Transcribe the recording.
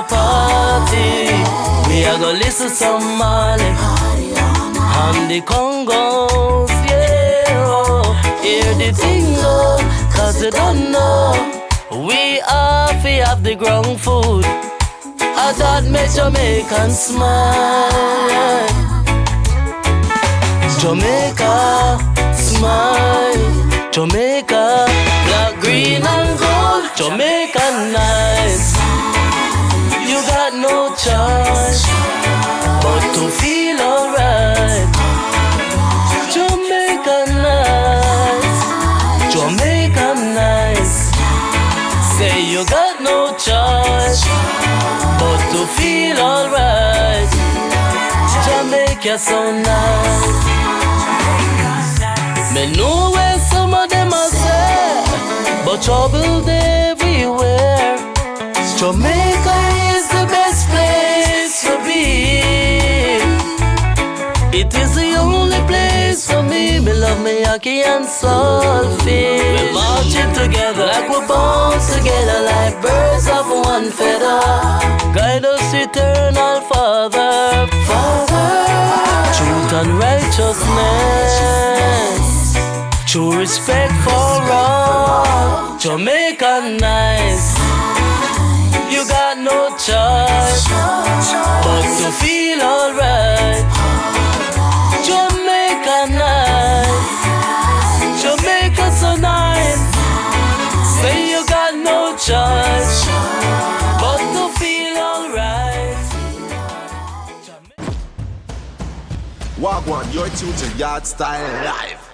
party. We are gonna listen some Mali and the Congos, yeah. Oh, hear the thing go, cause you don't know. We have the ground food. I thought make Jamaicans smile. Jamaica, smile. Jamaica, black, green and gold. Jamaica nice. You got no choice but to feel alright. Jamaica nice. Jamaica nice. Say you got no choice but to feel alright. Jamaica so nice. Me know where some of them are say, but trouble everywhere. Jamaica is the best place to be. It is the only place for me. Me love me yaki and saltfish. We're marching together like we're born together, like birds of one feather. Guide us, eternal Father, Father. Truth and righteousness, true respect for all. Jamaica nice. You got no choice but to feel alright. Jamaica nice. Jamaica so nice. Say you got no choice but to feel alright. Wagwan, you're tuned to Yardstyle Live.